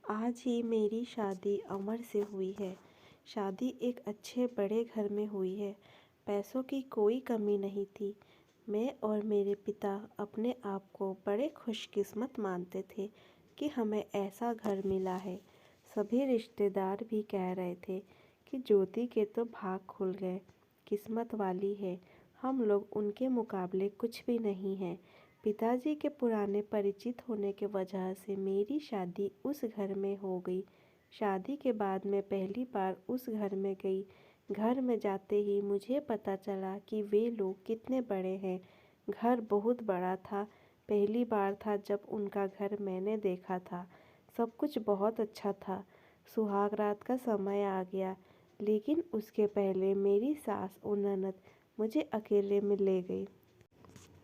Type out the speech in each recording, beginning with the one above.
आज ही मेरी शादी अमर से हुई है। शादी एक अच्छे बड़े घर में हुई है। पैसों की कोई कमी नहीं थी। मैं और मेरे पिता अपने आप को बड़े खुशकिस्मत मानते थे कि हमें ऐसा घर मिला है। सभी रिश्तेदार भी कह रहे थे कि ज्योति के तो भाग खुल गए, किस्मत वाली है। हम लोग उनके मुकाबले कुछ भी नहीं हैं। पिताजी के पुराने परिचित होने के वजह से मेरी शादी उस घर में हो गई। शादी के बाद मैं पहली बार उस घर में गई। घर में जाते ही मुझे पता चला कि वे लोग कितने बड़े हैं। घर बहुत बड़ा था। पहली बार था जब उनका घर मैंने देखा था। सब कुछ बहुत अच्छा था। सुहाग रात का समय आ गया, लेकिन उसके पहले मेरी सास और ननद मुझे अकेले में ले गई।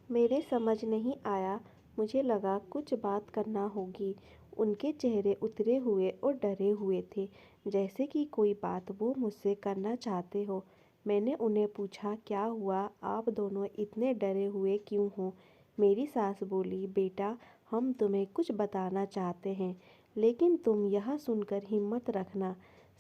मेरे समझ नहीं आया। मुझे लगा कुछ बात करना होगी। उनके चेहरे उतरे हुए और डरे हुए थे, जैसे कि कोई बात वो मुझसे करना चाहते हो। मैंने उन्हें पूछा, क्या हुआ, आप दोनों इतने डरे हुए क्यों हो? मेरी सास बोली, बेटा, हम तुम्हें कुछ बताना चाहते हैं, लेकिन तुम यह सुनकर हिम्मत रखना।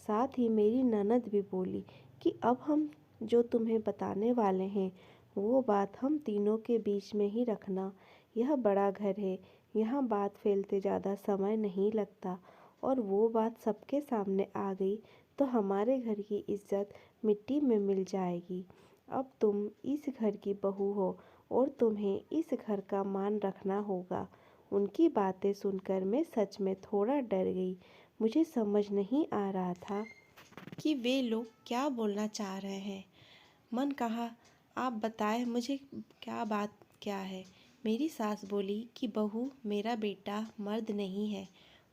साथ ही मेरी ननद भी बोली कि अब हम जो तुम्हें बताने वाले हैं वो बात हम तीनों के बीच में ही रखना। यह बड़ा घर है, यहाँ बात फैलते ज़्यादा समय नहीं लगता, और वो बात सबके सामने आ गई तो हमारे घर की इज्जत मिट्टी में मिल जाएगी। अब तुम इस घर की बहू हो और तुम्हें इस घर का मान रखना होगा। उनकी बातें सुनकर मैं सच में थोड़ा डर गई। मुझे समझ नहीं आ रहा था कि वे लोग क्या बोलना चाह रहे हैं। मन कहा, आप बताएं मुझे, बात क्या है? मेरी सास बोली कि बहू, मेरा बेटा मर्द नहीं है।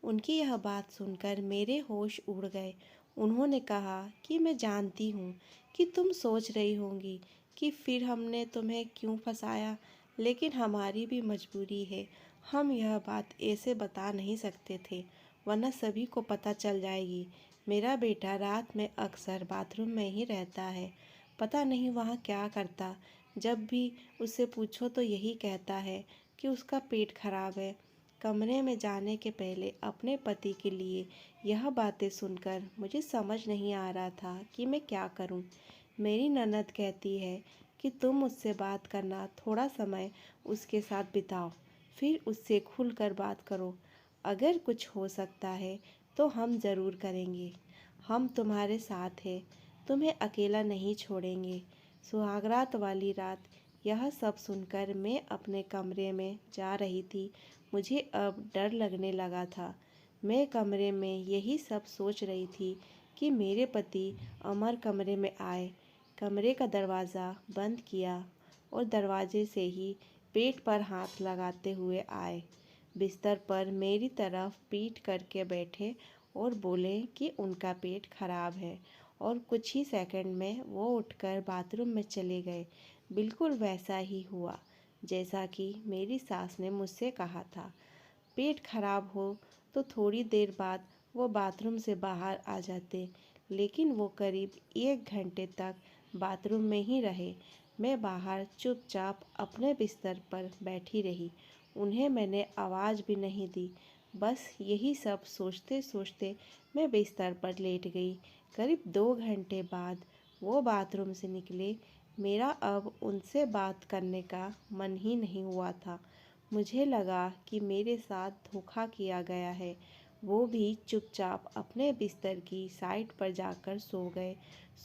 उनकी यह बात सुनकर मेरे होश उड़ गए। उन्होंने कहा कि मैं जानती हूँ कि तुम सोच रही होंगी कि फिर हमने तुम्हें क्यों फंसाया, लेकिन हमारी भी मजबूरी है। हम यह बात ऐसे बता नहीं सकते थे, वरना सभी को पता चल जाएगी। मेरा बेटा रात में अक्सर बाथरूम में ही रहता है। पता नहीं वहाँ क्या करता। जब भी उससे पूछो तो यही कहता है कि उसका पेट खराब है। कमरे में जाने के पहले अपने पति के लिए यह बातें सुनकर मुझे समझ नहीं आ रहा था कि मैं क्या करूं। मेरी ननद कहती है कि तुम उससे बात करना, थोड़ा समय उसके साथ बिताओ, फिर उससे खुलकर बात करो। अगर कुछ हो सकता है तो हम ज़रूर करेंगे। हम तुम्हारे साथ हैं, तुम्हें अकेला नहीं छोड़ेंगे। सुहागरात वाली रात। यह सब सुनकर मैं अपने कमरे में जा रही थी। मुझे अब डर लगने लगा था। मैं कमरे में यही सब सोच रही थी कि मेरे पति अमर कमरे में आए, कमरे का दरवाज़ा बंद किया और दरवाजे से ही पेट पर हाथ लगाते हुए आए। बिस्तर पर मेरी तरफ पीठ करके बैठे और बोले कि उनका पेट खराब है, और कुछ ही सेकंड में वो उठकर बाथरूम में चले गए। बिल्कुल वैसा ही हुआ जैसा कि मेरी सास ने मुझसे कहा था। पेट खराब हो तो थोड़ी देर बाद वो बाथरूम से बाहर आ जाते, लेकिन वो करीब 1 घंटे तक बाथरूम में ही रहे। मैं बाहर चुपचाप अपने बिस्तर पर बैठी रही। उन्हें मैंने आवाज़ भी नहीं दी। बस यही सब सोचते सोचते मैं बिस्तर पर लेट गई। करीब 2 घंटे बाद वो बाथरूम से निकले। मेरा अब उनसे बात करने का मन ही नहीं हुआ था। मुझे लगा कि मेरे साथ धोखा किया गया है। वो भी चुपचाप अपने बिस्तर की साइड पर जाकर सो गए।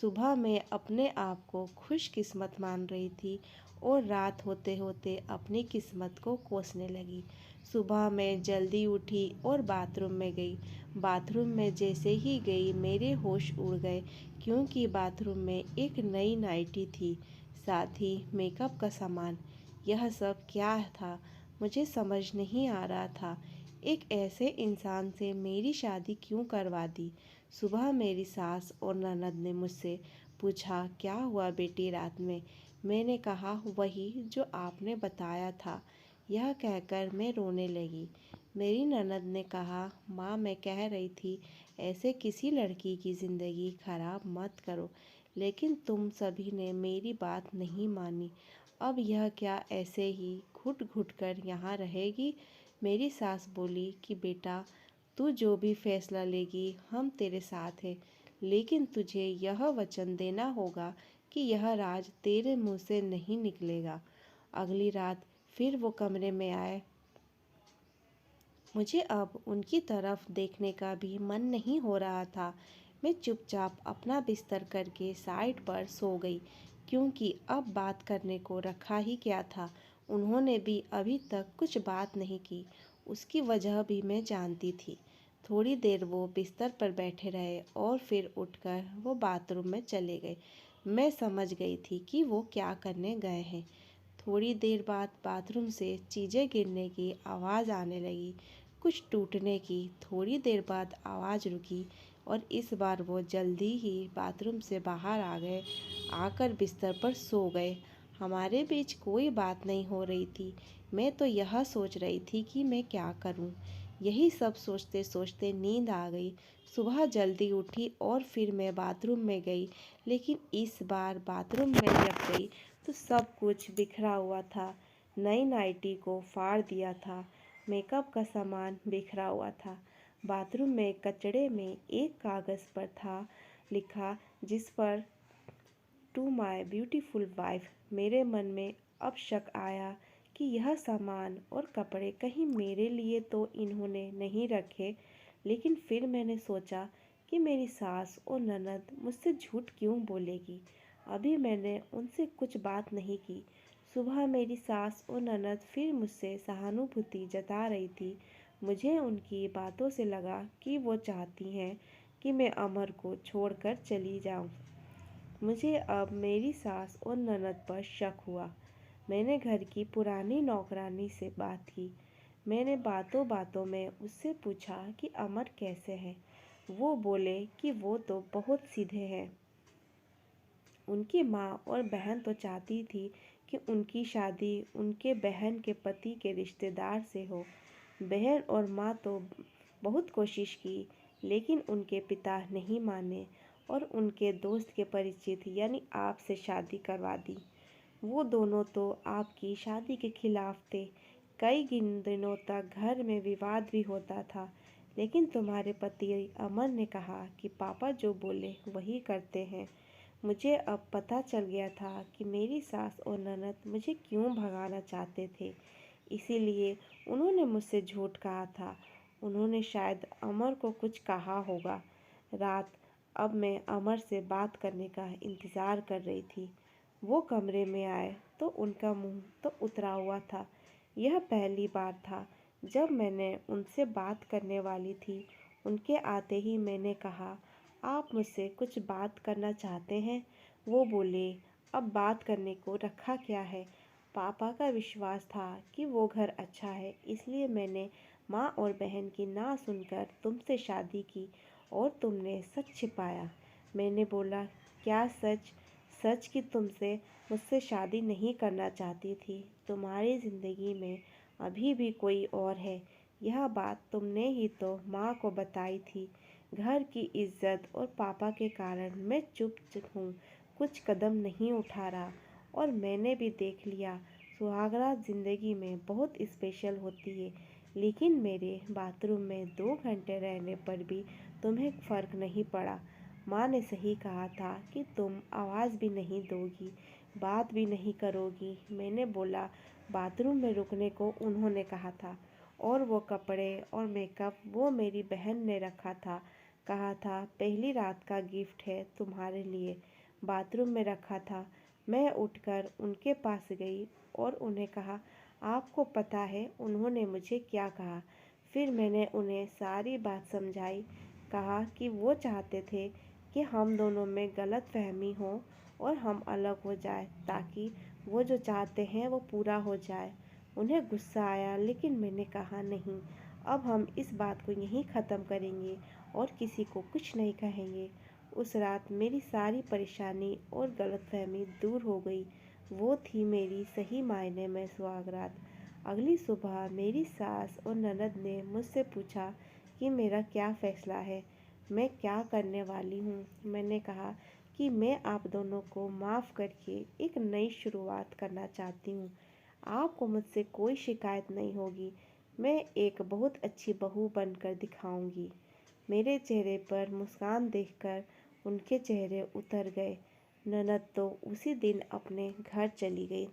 सुबह मैं अपने आप को खुशकिस्मत मान रही थी और रात होते होते अपनी किस्मत को कोसने लगी। सुबह मैं जल्दी उठी और बाथरूम में गई। बाथरूम में जैसे ही गई मेरे होश उड़ गए, क्योंकि बाथरूम में एक नई नाइटी थी, साथ ही मेकअप का सामान। यह सब क्या था मुझे समझ नहीं आ रहा था। एक ऐसे इंसान से मेरी शादी क्यों करवा दी? सुबह मेरी सास और ननद ने मुझसे पूछा, क्या हुआ बेटी रात में? मैंने कहा, वही जो आपने बताया था। यह कहकर मैं रोने लगी। मेरी ननद ने कहा, माँ, मैं कह रही थी ऐसे किसी लड़की की ज़िंदगी खराब मत करो, लेकिन तुम सभी ने मेरी बात नहीं मानी। अब यह क्या ऐसे ही घुट घुट कर यहाँ रहेगी? मेरी सास बोली कि बेटा, तू जो भी फैसला लेगी हम तेरे साथ हैं, लेकिन तुझे यह वचन देना होगा कि यह राज तेरे मुंह से नहीं निकलेगा। अगली रात फिर वो कमरे में आए। मुझे अब उनकी तरफ देखने का भी मन नहीं हो रहा था। मैं चुपचाप अपना बिस्तर करके साइड पर सो गई, क्योंकि अब बात करने को रखा ही क्या था। उन्होंने भी अभी तक कुछ बात नहीं की। उसकी वजह भी मैं जानती थी। थोड़ी देर वो बिस्तर पर बैठे रहे और फिर उठकर वो बाथरूम में चले गए। मैं समझ गई थी कि वो क्या करने गए हैं। थोड़ी देर बाद बाथरूम से चीज़ें गिरने की आवाज़ आने लगी, कुछ टूटने की। थोड़ी देर बाद आवाज़ रुकी और इस बार वो जल्दी ही बाथरूम से बाहर आ गए, आकर बिस्तर पर सो गए। हमारे बीच कोई बात नहीं हो रही थी। मैं तो यह सोच रही थी कि मैं क्या करूं। यही सब सोचते सोचते नींद आ गई। सुबह जल्दी उठी और फिर मैं बाथरूम में गई, लेकिन इस बार बाथरूम में जब गई तो सब कुछ बिखरा हुआ था। नई नाइटी को फाड़ दिया था। मेकअप का सामान बिखरा हुआ था। बाथरूम में कचड़े में एक कागज़ पर था लिखा, जिस पर टू माई ब्यूटीफुल वाइफ। मेरे मन में अब शक आया कि यह सामान और कपड़े कहीं मेरे लिए तो इन्होंने नहीं रखे। लेकिन फिर मैंने सोचा कि मेरी सास और ननद मुझसे झूठ क्यों बोलेगी। अभी मैंने उनसे कुछ बात नहीं की। सुबह मेरी सास और ननद फिर मुझसे सहानुभूति जता रही थी। मुझे उनकी बातों से लगा कि वो चाहती हैं कि मैं अमर को छोड़कर चली जाऊं। मुझे अब मेरी सास और ननद पर शक हुआ। मैंने घर की पुरानी नौकरानी से बात की। मैंने बातों बातों में उससे पूछा कि अमर कैसे हैं। वो बोले कि वो तो बहुत सीधे हैं। उनकी माँ और बहन तो चाहती थी कि उनकी शादी उनके बहन के पति के रिश्तेदार से हो। बहन और माँ तो बहुत कोशिश की, लेकिन उनके पिता नहीं माने और उनके दोस्त के परिचित यानी आप से शादी करवा दी। वो दोनों तो आपकी शादी के खिलाफ थे। कई दिनों तक घर में विवाद भी होता था, लेकिन तुम्हारे पति अमर ने कहा कि पापा जो बोले वही करते हैं। मुझे अब पता चल गया था कि मेरी सास और ननद मुझे क्यों भगाना चाहते थे। इसीलिए उन्होंने मुझसे झूठ कहा था। उन्होंने शायद अमर को कुछ कहा होगा। रात अब मैं अमर से बात करने का इंतज़ार कर रही थी। वो कमरे में आए तो उनका मुंह तो उतरा हुआ था। यह पहली बार था जब मैंने उनसे बात करने वाली थी। उनके आते ही मैंने कहा, आप मुझसे कुछ बात करना चाहते हैं? वो बोले, अब बात करने को रखा क्या है। पापा का विश्वास था कि वो घर अच्छा है, इसलिए मैंने माँ और बहन की ना सुनकर तुमसे शादी की और तुमने सच छिपाया। मैंने बोला, क्या सच? सच कि तुमसे मुझसे शादी नहीं करना चाहती थी। तुम्हारी ज़िंदगी में अभी भी कोई और है। यह बात तुमने ही तो माँ को बताई थी। घर की इज्जत और पापा के कारण मैं चुप हूँ, कुछ कदम नहीं उठा रहा। और मैंने भी देख लिया, सुहागरात ज़िंदगी में बहुत स्पेशल होती है। लेकिन मेरे बाथरूम में 2 घंटे रहने पर भी तुम्हें फ़र्क नहीं पड़ा। माँ ने सही कहा था कि तुम आवाज़ भी नहीं दोगी, बात भी नहीं करोगी। मैंने बोला, बाथरूम में रुकने को उन्होंने कहा था, और वो कपड़े और मेकअप वो मेरी बहन ने रखा था। कहा था पहली रात का गिफ्ट है तुम्हारे लिए। बाथरूम में रखा था। मैं उठकर उनके पास गई और उन्हें कहा, आपको पता है उन्होंने मुझे क्या कहा? फिर मैंने उन्हें सारी बात समझाई। कहा कि वो चाहते थे कि हम दोनों में गलतफहमी हो और हम अलग हो जाए, ताकि वो जो चाहते हैं वो पूरा हो जाए। उन्हें गुस्सा आया, लेकिन मैंने कहा नहीं, अब हम इस बात को यहीं ख़त्म करेंगे और किसी को कुछ नहीं कहेंगे। उस रात मेरी सारी परेशानी और गलतफहमी दूर हो गई। वो थी मेरी सही मायने में सुहागरात। अगली सुबह मेरी सास और ननद ने मुझसे पूछा कि मेरा क्या फ़ैसला है, मैं क्या करने वाली हूँ। मैंने कहा कि मैं आप दोनों को माफ़ करके एक नई शुरुआत करना चाहती हूँ। आपको मुझसे कोई शिकायत नहीं होगी। मैं एक बहुत अच्छी बहू बनकर दिखाऊंगी। मेरे चेहरे पर मुस्कान देखकर उनके चेहरे उतर गए। ननद तो उसी दिन अपने घर चली गई।